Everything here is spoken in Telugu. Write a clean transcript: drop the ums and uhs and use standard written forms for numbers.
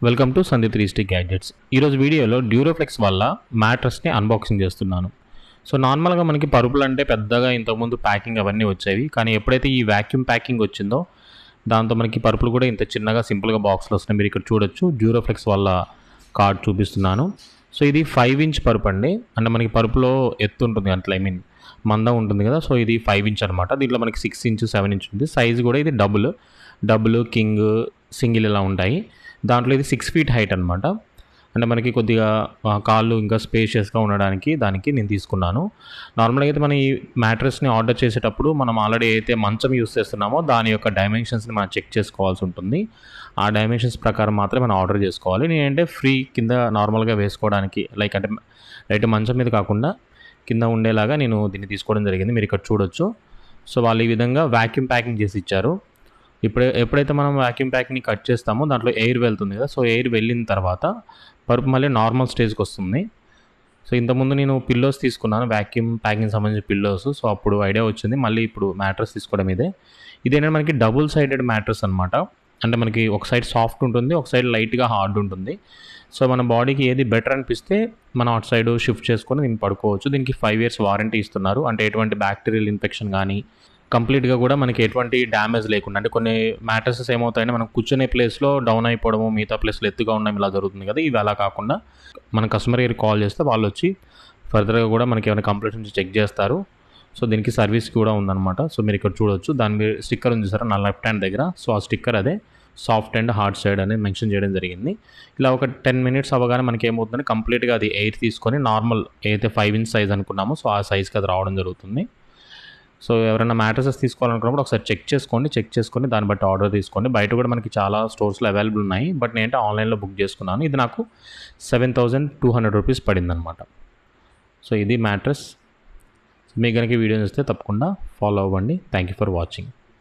Welcome to Sandeep 360 gadgets. ఈరోజు వీడియోలో డ్యూరోఫ్లెక్స్ వల్ల మ్యాట్రస్ని అన్బాక్సింగ్ చేస్తున్నాను. సో నార్మల్గా మనకి పరుపులు అంటే పెద్దగా ఇంతకుముందు ప్యాకింగ్ అవన్నీ వచ్చేవి, కానీ ఎప్పుడైతే ఈ వ్యాక్యూమ్ ప్యాకింగ్ వచ్చిందో దాంతో మనకి పరుపులు కూడా ఇంత చిన్నగా సింపుల్గా బాక్స్లో వస్తున్నాయి. మీరు ఇక్కడ చూడొచ్చు, డ్యూరోఫ్లెక్స్ వల్ల కార్డ్ చూపిస్తున్నాను. సో ఇది 5 ఇంచ్ పరుపు అండి. అంటే మనకి పరుపులో ఎత్తు ఉంటుంది అంటే మందం ఉంటుంది కదా. సో ఇది 5 ఇంచ్ అనమాట. దీంట్లో మనకి 6 ఇంచ్ 7 ఇంచ్ ఉంది. సైజు కూడా ఇది డబుల్ కింగ్ సింగిల్ ఇలా ఉంటాయి. దాంట్లో ఇది 6 ఫీట్ హైట్ అనమాట. అంటే మనకి కొద్దిగా కాళ్ళు ఇంకా స్పేషియస్గా ఉండడానికి దానికి నేను తీసుకున్నాను. నార్మల్గా అయితే మనం ఈ మ్యాట్రెస్ని ఆర్డర్ చేసేటప్పుడు మనం ఆల్రెడీ అయితే మంచం యూస్ చేస్తున్నామో దాని యొక్క డైమెన్షన్స్ని మనం చెక్ చేసుకోవాల్సి ఉంటుంది. ఆ డైమెన్షన్స్ ప్రకారం మాత్రమే మనం ఆర్డర్ చేసుకోవాలి. నేనంటే ఫ్రీ కింద నార్మల్గా వేసుకోవడానికి అంటే లైట్ మంచం మీద కాకుండా కింద ఉండేలాగా నేను దీన్ని తీసుకోవడం జరిగింది. మీరు ఇక్కడ చూడొచ్చు. సో వాళ్ళు ఈ విధంగా వ్యాక్యూమ్ ప్యాకింగ్ చేసి ఇచ్చారు. ఎప్పుడైతే మనం వ్యాక్యూమ్ ప్యాక్ని కట్ చేస్తామో దాంట్లో ఎయిర్ వెళ్తుంది కదా. సో ఎయిర్ వెళ్ళిన తర్వాత పరుపు మళ్ళీ నార్మల్ స్టేజ్కి వస్తుంది. సో ఇంతకుముందు నేను పిల్లోస్ తీసుకున్నాను, వ్యాక్యూమ్ ప్యాకింగ్ సంబంధించిన పిల్లోస్. సో అప్పుడు ఐడియా వచ్చింది. మళ్ళీ ఇప్పుడు మ్యాట్రస్ తీసుకోవడం ఇదేంటంటే మనకి డబుల్ సైడెడ్ మ్యాట్రస్ అనమాట. అంటే మనకి ఒక సైడ్ సాఫ్ట్ ఉంటుంది, ఒక సైడ్ లైట్గా హార్డ్ ఉంటుంది. సో మన బాడీకి ఏది బెటర్ అనిపిస్తే మనం అటు సైడ్ షిఫ్ట్ చేసుకొని దీన్ని పడుకోవచ్చు. దీనికి 5 years వారంటీ ఇస్తున్నారు. అంటే ఎటువంటి బ్యాక్టీరియల్ ఇన్ఫెక్షన్ కానీ కంప్లీట్గా కూడా మనకి ఎటువంటి డ్యామేజ్ లేకుండా. అంటే కొన్ని మ్యాట్రసెస్ ఏమవుతాయంటే మనం కూర్చునే ప్లేస్లో డౌన్ అయిపోవడము, మిగతా ప్లేస్లో ఎత్తుగా ఉండడం ఇలా జరుగుతుంది కదా. ఇవి అలా కాకుండా మన కస్టమర్ కేర్కి కాల్ చేస్తే వాళ్ళు వచ్చి ఫర్దర్గా కూడా మనకి ఏమైనా కంప్లైంట్స్ నుంచి చెక్ చేస్తారు. సో దీనికి సర్వీస్ కూడా ఉందన్నమాట. సో మీరు ఇక్కడ చూడొచ్చు, దాని మీద స్టిక్కర్ ఉంది సార్ నా లెఫ్ట్ హ్యాండ్ దగ్గర. సో ఆ స్టిక్కర్ అదే సాఫ్ట్ అండ్ హార్డ్ సైడ్ అనేది మెన్షన్ చేయడం జరిగింది. ఇలా ఒక 10 minutes అవ్వగానే మనకి ఏమవుతుందంటే కంప్లీట్గా అది ఎయిర్ తీసుకొని నార్మల్ ఏదైతే 5 inch సైజ్ అనుకున్నామో సో ఆ సైజ్కి అది రావడం జరుగుతుంది. సో ఎవరైనా మ్యాట్రసెస్ తీసుకోవాలనుకున్నప్పుడు ఒకసారి చెక్ చేసుకొని దాన్ని బట్టి ఆర్డర్ తీసుకోండి. బయట కూడా మనకి చాలా స్టోర్స్లో అవైలబుల్ ఉన్నాయి, బట్ నేనంటే ఆన్లైన్లో బుక్ చేసుకున్నాను. ఇది నాకు 7,200 రూపీస్ పడిందనమాట. సో ఇది మ్యాట్రస్. మీకు కనుక వీడియో చూస్తే తప్పకుండా ఫాలో అవ్వండి. Thank you for watching.